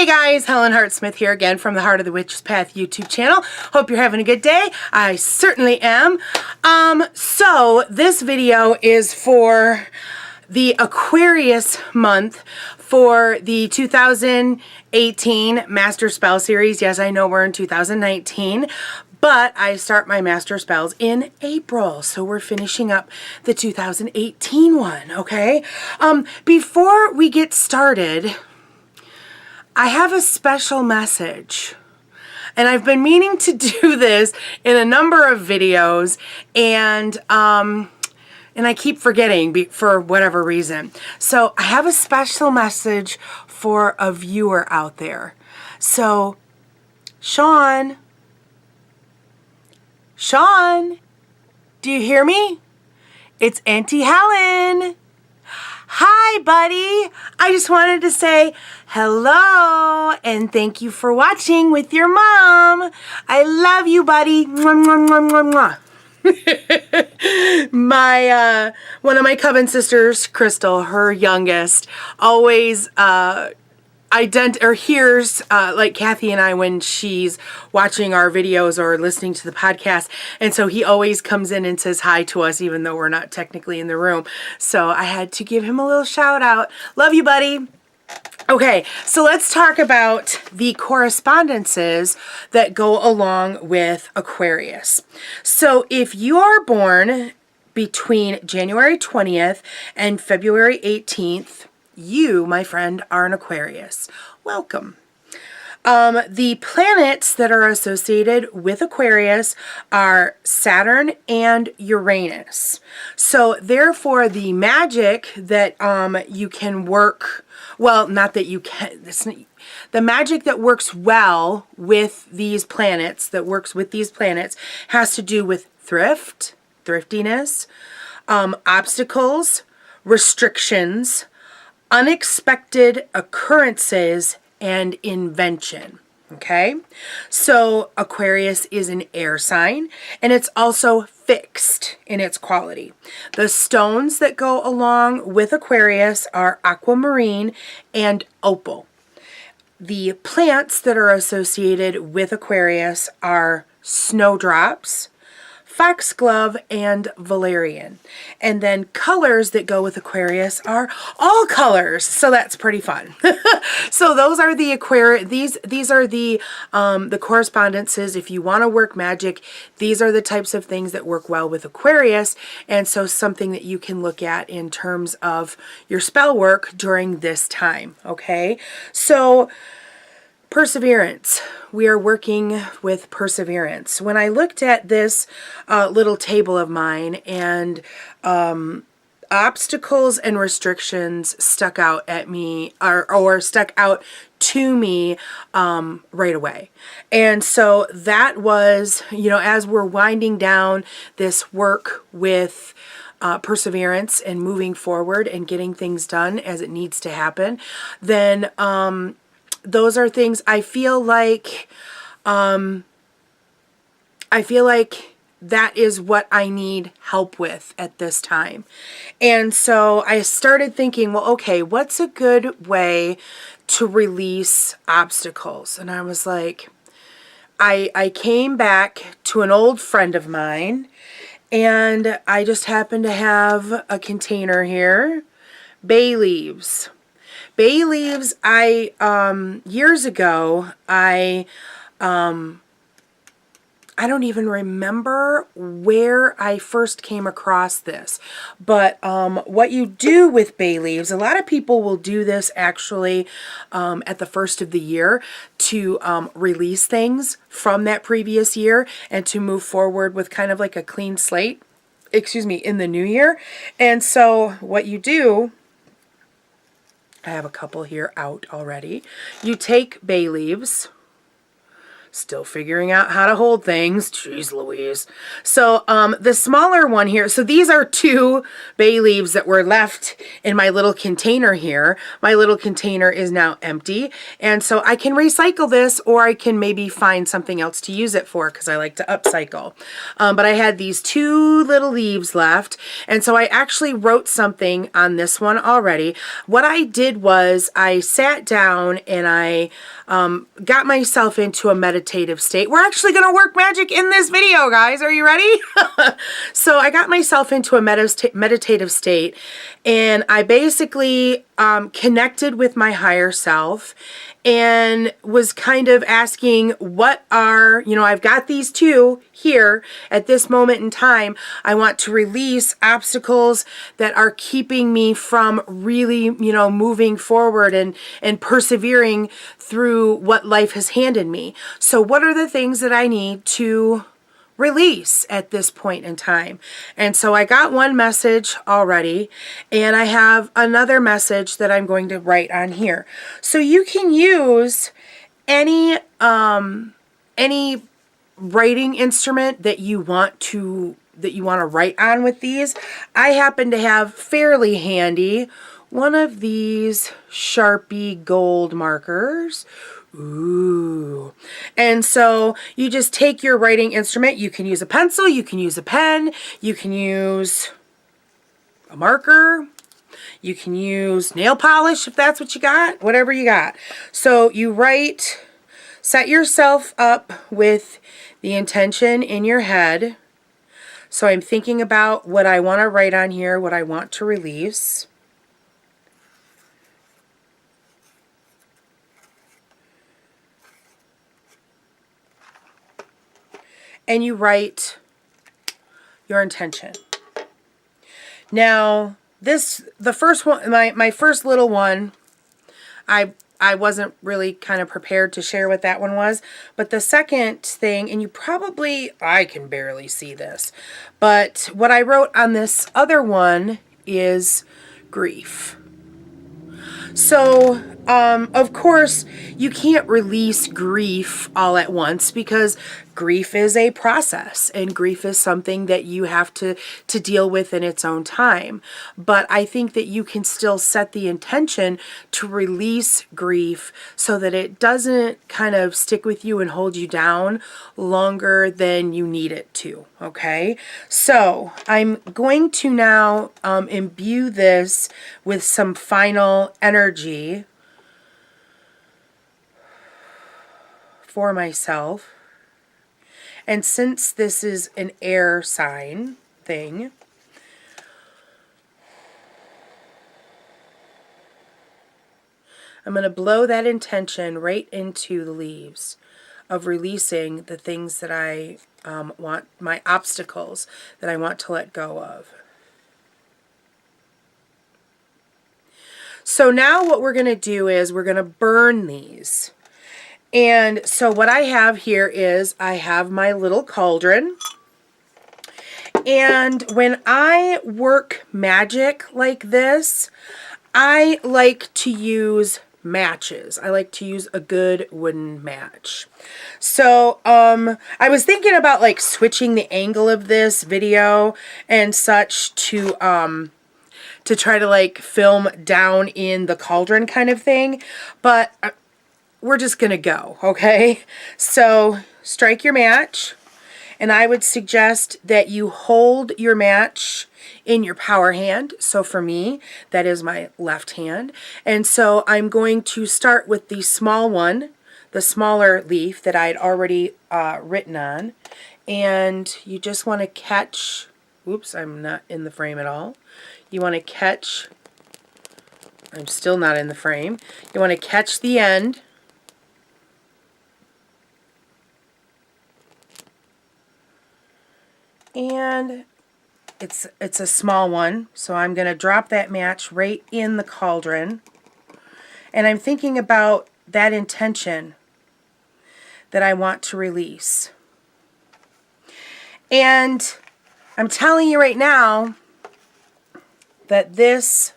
guys, Helen Hart Smith here again from the Heart of the Witch's Path YouTube channel. Hope you're having a good day. I certainly am. So this video is for the Aquarius month for the 2018 Master Spell Series. Yes, I know we're in 2019, but I start my Master Spells in April, so we're finishing up the 2018 one, okay? Before we get started, I have a special message. And I've been meaning to do this in a number of videos, and I keep forgetting for whatever reason. So I have a special message for a viewer out there. So, Sean, do you hear me? It's Auntie Helen. Hi, buddy. I just wanted to say hello and thank you for watching with your mom. I love you, buddy. Mwah, mwah, mwah, mwah, mwah. One of my coven sisters, Crystal, her youngest, always hears like Kathy and I when she's watching our videos or listening to the podcast, and so he always comes in and says hi to us even though we're not technically in the room. So I had to give him a little shout out. Love you, buddy. Okay, so let's talk about the correspondences that go along with Aquarius. So if you are born between January 20th and February 18th, you, my friend, are an Aquarius. Welcome. The planets that are associated with Aquarius are Saturn and Uranus. So therefore, the magic that you can work, well, not that you can, the magic that works well with these planets, has to do with thriftiness, obstacles, restrictions, unexpected occurrences, and invention. Okay, so Aquarius is an air sign, and it's also fixed in its quality. The stones that go along with Aquarius are aquamarine and opal. The plants that are associated with Aquarius are snowdrops, foxglove, and valerian. And then colors that go with Aquarius are all colors, so that's pretty fun. So those are the these are the correspondences. If you want to work magic, these are the types of things that work well with Aquarius, and so something that you can look at in terms of your spell work during this time. Okay, so perseverance. We are working with perseverance. When I looked at this little table of mine, and obstacles and restrictions stuck out at me, or stuck out to me right away. And so that was, you know, as we're winding down this work with perseverance and moving forward and getting things done as it needs to happen, then those are things I feel like that is what I need help with at this time. And so I started thinking, well, okay, what's a good way to release obstacles? And I was like, I came back to an old friend of mine, and I just happened to have a container here, bay leaves. Bay leaves, years ago, I don't even remember where I first came across this, but what you do with bay leaves, a lot of people will do this actually at the first of the year to release things from that previous year and to move forward with kind of like a clean slate, in the new year. And so what you do, I have a couple here out already. You take bay leaves, Still figuring out how to hold things. Jeez Louise. So the smaller one here, so these are 2 bay leaves that were left in my little container here. My little container is now empty. And so I can recycle this, or I can maybe find something else to use it for, because I like to upcycle. But I had these 2 little leaves left. And so I actually wrote something on this one already. What I did was I sat down and I got myself into a meditative state. We're actually going to work magic in this video, guys. Are you ready? So I got myself into a meditative state, and I basically connected with my higher self and was kind of asking, what are, you know, I've got these 2 here at this moment in time. I want to release obstacles that are keeping me from really, you know, moving forward and persevering through what life has handed me. So what are the things that I need to release at this point in time? And so I got one message already, and I have another message that I'm going to write on here. So you can use any writing instrument that you want to write on with these. I happen to have fairly handy one of these Sharpie gold markers. Ooh. And so you just take your writing instrument. You can use a pencil, you can use a pen, you can use a marker, you can use nail polish if that's what you got, whatever you got. So you write, set yourself up with the intention in your head. So I'm thinking about what I want to write on here, what I want to release. And you write your intention. Now, the first one, my first little one, I wasn't really kind of prepared to share what that one was. But the second thing, and I can barely see this, but what I wrote on this other one is grief. So, of course, you can't release grief all at once, because grief is a process, and grief is something that you have to deal with in its own time. But I think that you can still set the intention to release grief so that it doesn't kind of stick with you and hold you down longer than you need it to, okay? So I'm going to now imbue this with some final energy for myself. And since this is an air sign thing, I'm going to blow that intention right into the leaves of releasing the things that I want, my obstacles that I want to let go of. So now what we're going to do is we're going to burn these. And so what I have here is I have my little cauldron. And when I work magic like this, I like to use matches. I like to use a good wooden match. So I was thinking about like switching the angle of this video and such to try to like film down in the cauldron kind of thing, but we're just gonna go, okay? So strike your match, and I would suggest that you hold your match in your power hand. So for me, that is my left hand. And so I'm going to start with the small one, the smaller leaf that I'd already written on. And you just want to catch, oops, I'm not in the frame at all. You want to catch, I'm still not in the frame. You want to catch the end. And it's a small one, so I'm going to drop that match right in the cauldron. And I'm thinking about that intention that I want to release. And I'm telling you right now that this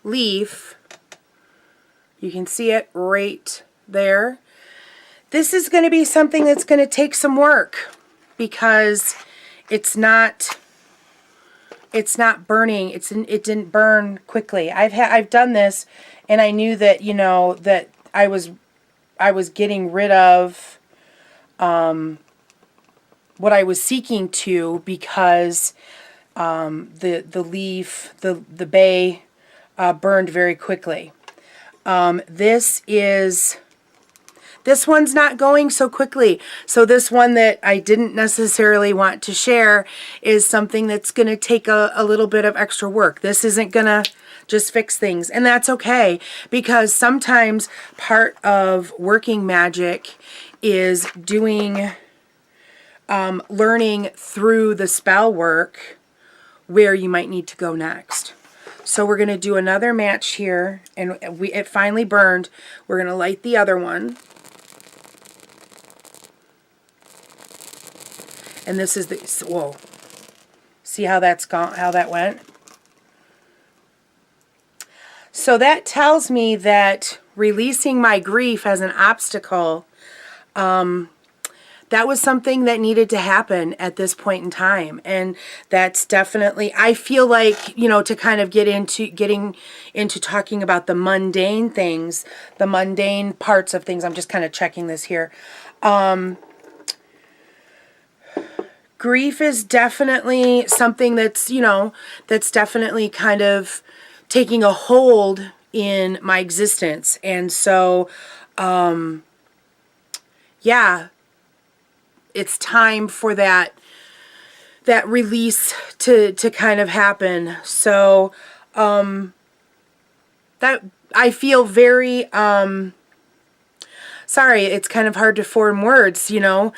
leaf, you can see it right there, This is going to be something that's going to take some work because it's not burning. It didn't burn quickly. I've done this, and I knew that, you know, that I was getting rid of what I was seeking to, because the leaf, the bay burned very quickly. This one's not going so quickly. So this one that I didn't necessarily want to share is something that's going to take a little bit of extra work. This isn't going to just fix things, and that's okay, because sometimes part of working magic is doing, learning through the spell work where you might need to go next. So we're going to do another match here, and it finally burned. We're going to light the other one. And this is the, whoa. See how that's gone, how that went? So that tells me that releasing my grief as an obstacle, that was something that needed to happen at this point in time. And that's definitely, I feel like, you know, to kind of getting into talking about the mundane things, the mundane parts of things. I'm just kind of checking this here. Grief is definitely something that's, you know, that's definitely kind of taking a hold in my existence. And so, yeah, it's time for that release to kind of happen. So, that I feel very, sorry, it's kind of hard to form words, you know.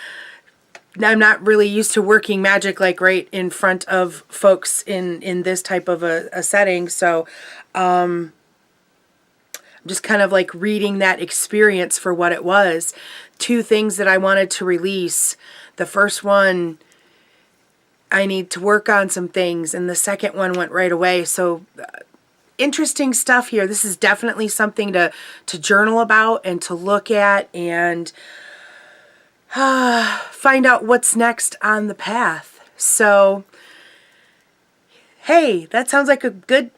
I'm not really used to working magic like right in front of folks in this type of a setting. So I'm just kind of like reading that experience for what it was. Two things that I wanted to release. The first one, I need to work on some things, and the second one went right away. So interesting stuff here. This is definitely something to journal about and to look at and find out what's next on the path. So, hey, that sounds like a good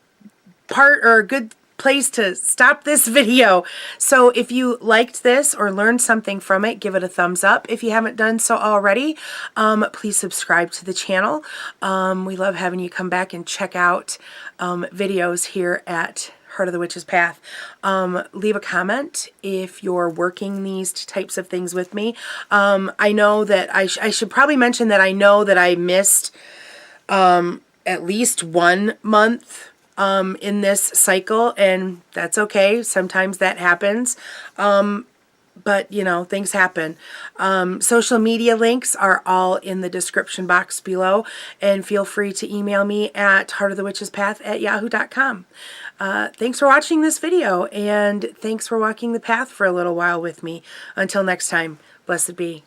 part or a good place to stop this video. So if you liked this or learned something from it, give it a thumbs up. If you haven't done so already, please subscribe to the channel. We love having you come back and check out videos here at Heart of the Witch's Path. Leave a comment if you're working these types of things with me. I know that I should probably mention that I know that I missed at least 1 month in this cycle, and that's okay. Sometimes that happens. But, you know, things happen. Social media links are all in the description box below, and feel free to email me at heartofthewitchespath@yahoo.com. Thanks for watching this video, and thanks for walking the path for a little while with me. Until next time, blessed be.